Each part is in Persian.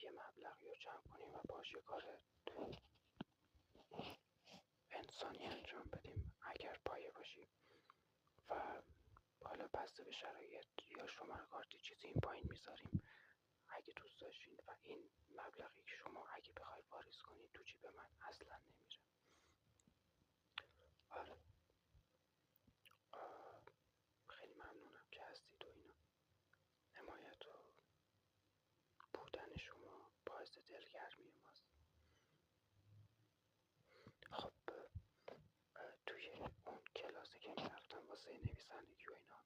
یه مبلغی رو جمع کنیم و باش یه کار انسانی انجام بدیم اگر پایه باشیم و حالا بسته به شرایط یا شماره کارتی چیزی این پایین میذاریم اگه دوست داشتین. و این مبلغی که شما اگه بخوای واریز کنید تو جیب من اصلا نمیره. آره خیلی ممنونم که هستید و اینا. حمایت و بودن شما باعث دلگرمی ماست. خب توی اون کلاسی که میرفتم واسه نویسندگی و اینا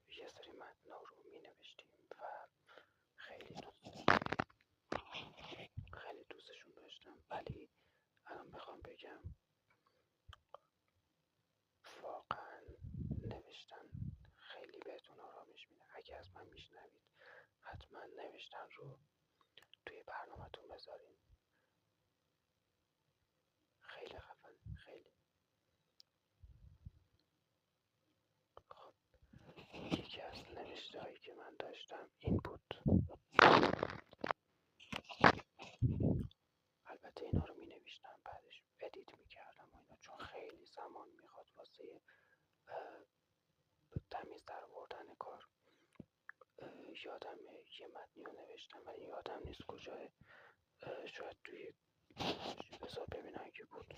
یه سری متنا رو می نوشتیم و خیلی دوستشون داشتم، ولی الان بخوام بگم واقعا نوشتن خیلی بهتون آرامش میده. اگه از من میشنوید حتما نوشتن رو توی برنامه‌تون بذارین. خیلی خفن، خیلی. خب یکی از نوشته‌هایی که من داشتم این بود. البته اینا رو می نوشتم بعدش ادیت می کردم و اینا، چون خیلی زمان میخواد واسه تمیز در آوردن کار. یادم یه متنی رو نوشتم ولی یادم نیست کجاه. شاید توی بذار ببینم که بود.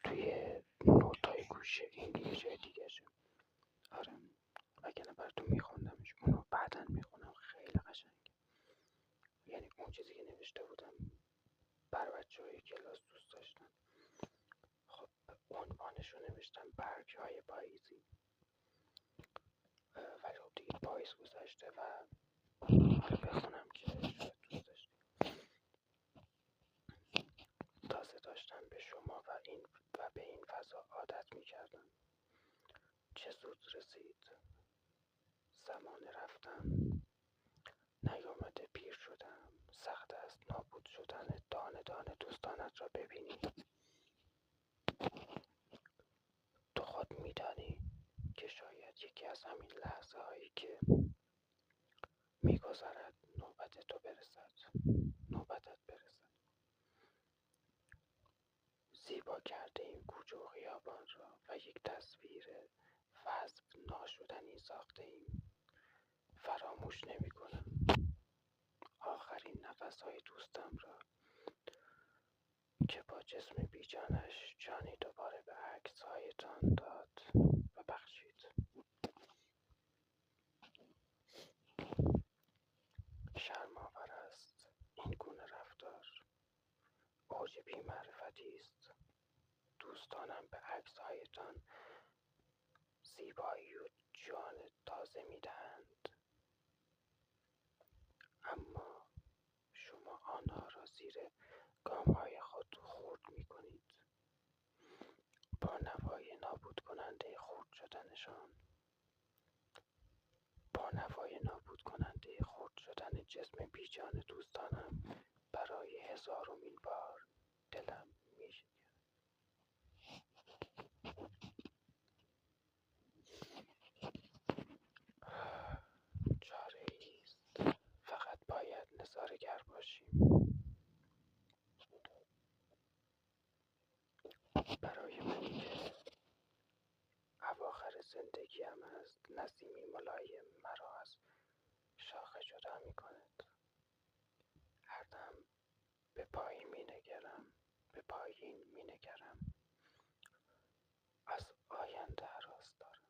توی نوتای گوشه این یه جای دیگه شه. آره وگرنه براتون میخوندمش، اونو بعدن میخونم. خیلی قشنگ. یعنی اون چیزی که نوشته بودم بر بچه های کلاس دوست داشتن. خب عنوانش رو نوشتم برگ‌های پاییزی. ولی خب دیگه پاییز گذشته و حالا بخونم که شاید دوست داشتیم. تازه داشتم به شما و به این فضا عادت میکردم. چه زود رسید زمان رفتن، نیامده پیر شدم. سخت است نابود شدن دانه دانه دوستانت را ببینی. تو خود میدانی که شاید یکی از همین لحظه هایی که میگذرد نوبتت برسد. زیبا کرده این کوچه و خیابان را و یک تصویر وصف ناشدنی ساخته ایم. فراموش نمی کنم آخرین نفسهای دوستم را که با جسم بیجانش جانی دوباره به عکسهایتان داد و بخشید. شرم‌آور است این گونه رفتار، اوج بی‌معرفتی است. دوستانم به عکسهایتان زیبایی و جان تازه می‌دهند، اما شما آنها را زیر گام‌های خود خرد می‌کنید. با نوای نابود کننده خرد شدن جسم بیجان دوستانم برای هزارمین بار دلم می‌شکند. چاره‌ای نیست، فقط باید نظاره‌گر باشیم. برای منی که اواخر زندگیم است، نسیمی ملایم مرا از شاخه جدا می‌کند. هر دم به پایین می‌نگرم، از آینده هراس دارم.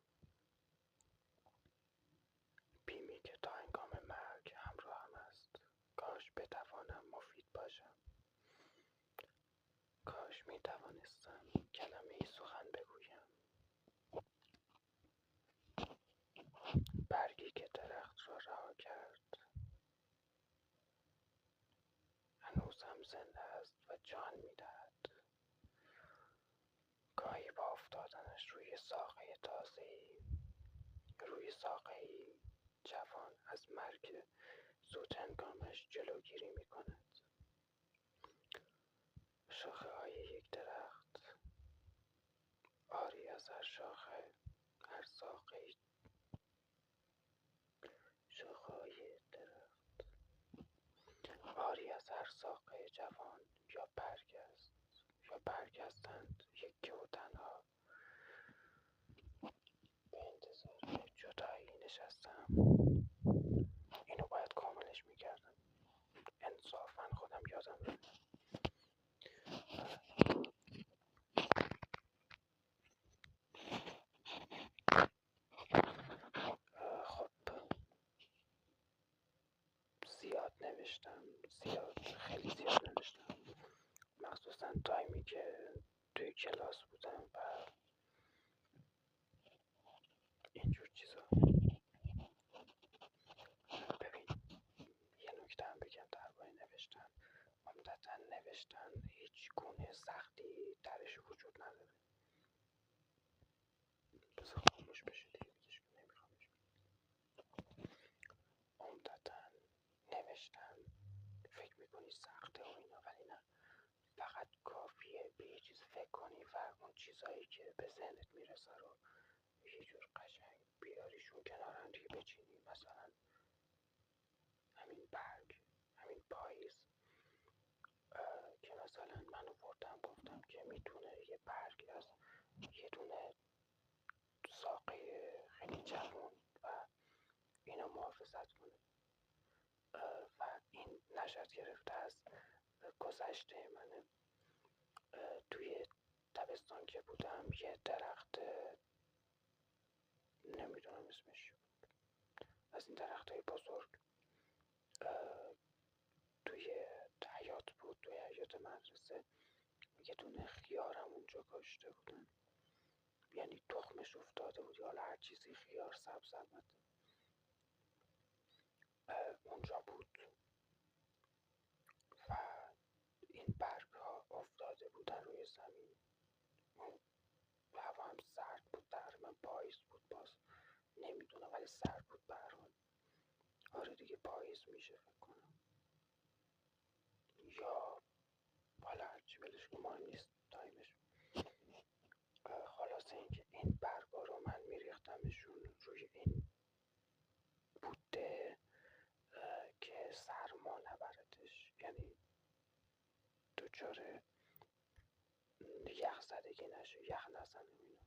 بیمی که تا هنگام مرگ همراهم است. کاش بتوانم مفید باشم. کاش می‌توانستم کلمه‌ای سخن بگویم. برگی که درخت را رها کرد هنوزم زنده است و جان می‌دهد. گاهی با افتادنش روی ساقه‌ای جوان از مرگ زود هنگامش جلوگیری می‌کند. شاخه های یک درخت، آری از هر شاخه، هر ساقه شاخه های درخت، آری از هر ساقه جوان، یا برگ است یا برگ هستند یکی و تنها، به انتظار جدایی نشستم. اینو باید کاملش میکردم، انصافا خودم یادم رفت. خب زیاد نوشتم، خیلی زیاد نوشتم، مخصوصا تایمی که توی کلاس بودم و اینجور چیزا. ببین یه نکته هم بگم درباره نوشتن. عمدتا نوشتن هیچ گونه سختی درش وجود نداره. بذار خاموش بشه دیگه، نمیخوامش. عمدتا نوشتن فکر میکنی سخته و اینا، ولی نه، فقط کافیه به یه چیز فکر کنی و اون چیزایی که به ذهنت میرسه رو یه جور قشنگ بیاریشون کنار هم دیگه بچینی. مثلا همین برگ، همین پاییز، که مثلا من آوردم گفتم که میتونه یه برگ از یه دونه ساقه خیلی جوان و اینو محافظت کنه، و این نشأت گرفته از گذشته منه. توی دبستان که بودم یه درخت، نمیدونم اسمش، از این درخت های بزرگ توی حیاط بود، توی حیاط مدرسه. یه دونه خیارم اونجا کاشته بودن، یعنی تخمش افتاده بود، یا هر چیزی، خیار سبز البته، اونجا بود و این برگ ها افتاده بودن روی زمین. هوا هم سرد بود، تقریبا پاییز بود، باز نمیدونم ولی سرد بود به هر حال. آره دیگه پاییز میشه فکر کنم، یا حالا هرچی ولش کن، مهم نیست تایمش. خلاصه اینکه این برگا رو من میریختمشون روی این بوته که سرما نبردش، یعنی دچار یخ زدگی نشه، یخ نزنه اینا.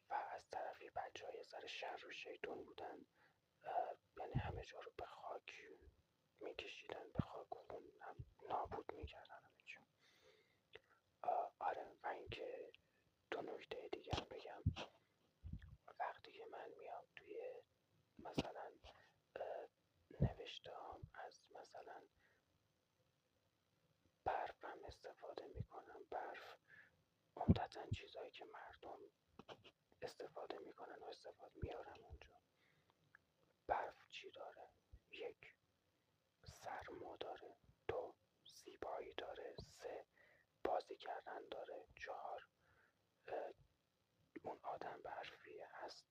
و از طرفی بچه های سر شر و شیطون بودن، یعنی همه جا رو به خاک میکشیدن، به خاک خون نابود میکردن همه جا. آره، و اینکه دو نکته دیگه هم بگم. وقتی که من میام توی مثلا نوشتهام از مثلا برف هم استفاده میکنم. برف عمدتا چیزهایی که مردم استفاده میکنن و استفاده میارم اونجا. برف چی داره؟ یک، سرما داره. دو، زیبایی داره. سه، بازی کردن داره. چهار، اون آدم برفیه هست،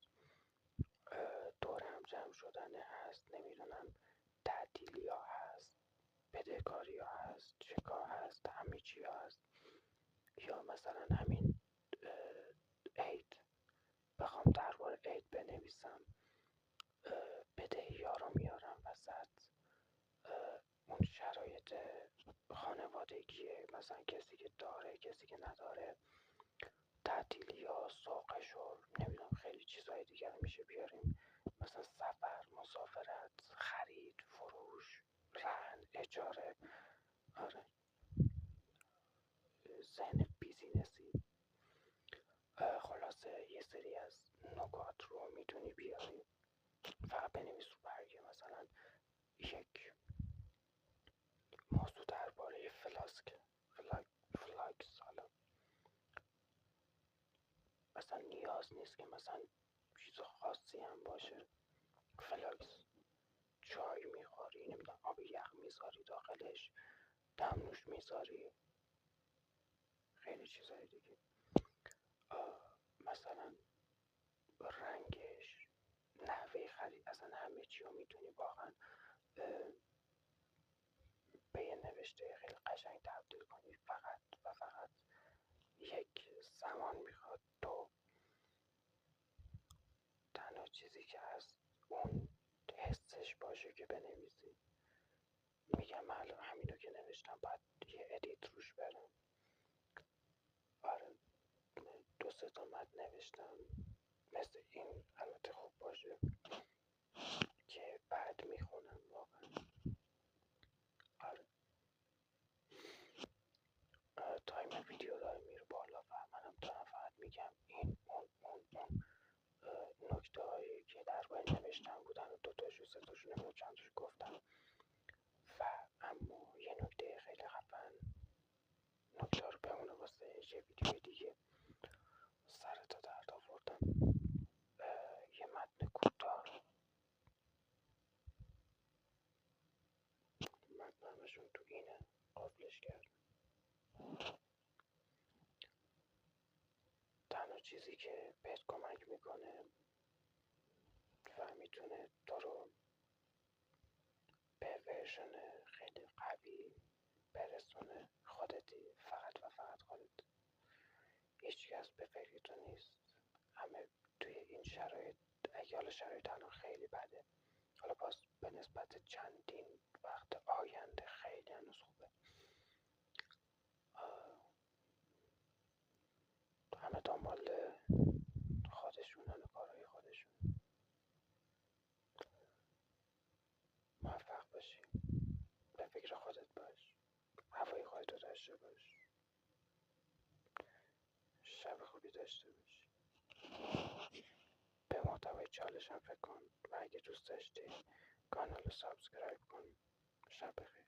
دور هم جمع شدنه هست، نمیدونم تعطیلی ها هست، بدهکاری ها هست، چکا هست، همه چی هست. یا مثلا همین عید، بخوام درباره عید بنویسم، بدهی ها رو میارم وسط، اون شرایط خانوادگیه، مثلا کسی که داره، کسی که نداره، تعطیلی ها، ساقش و نمیدونم خیلی چیزهای دیگر میشه بیاریم، مثلا سفر، مسافرت، خرید، فروش، رهن، اجاره. آره، ذهن بیزینسی. خلاصه یه سری از نکات رو میتونی بیاری و بنویس رو برگه. مثلا یک موضوع درباره فلاکس، حالا مثلا نیاز نیست که مثلا چیز خاصی هم باشه. فلاکس، چای میخوری، نمیدونم آب یخ میذاری داخلش، دمنوش میذاری، خیلی چیزهای دیگه. مثلا رنگش، نحوه خرید، اصلا همه چی رو میتونی واقعا به یه نوشته خیلی قشنگ تبدیل کنی. فقط و فقط یک زمان میخواد تو تنها چیزی که هست اون حسش باشه که بنویسی. میگم من الان همینو که نوشتم باید یه ادیت روش برم. آره 2-3 تا متن نوشتم مثل این، البته خوب باشه که بعد میخونم واقعا. آره تایم ویدیو داره میره بالا و منم دارم فقط میگم این اون نکته هایی که درباره نوشتم بودن و 2 تاشو 3 تاشو نمو چند تاشو گفتم. و اما یه نکته خیلی خفن، نکته رو بمونه واسه یه ویدیو دیگه، سر تا درد آوردم. یه متن کوتاه، متن همشون تو اینه، قابلش کردم. تنها چیزی که بهت کمک میکنه و میتونه تو رو به ورژن خیلی قوی برسونه خودتی، فقط و فقط خودت. هیچ کس به فکر تو نیست. همه توی این شرایط، اگه حالا شرایط الان خیلی بده، حالا باز به نسبت چندین وقت آینده خیلی هنوز خوبه، همه دنبال خودشونن و کارهای خودشون. موفق باشی، به فکر خودت باش، هوای خودتو داشته باش، شب خوبی داشته باش. به محتوای چالشم فکر کن و اگه دوست داشتی کانال رو سابسکرایب کن. شب بخیر.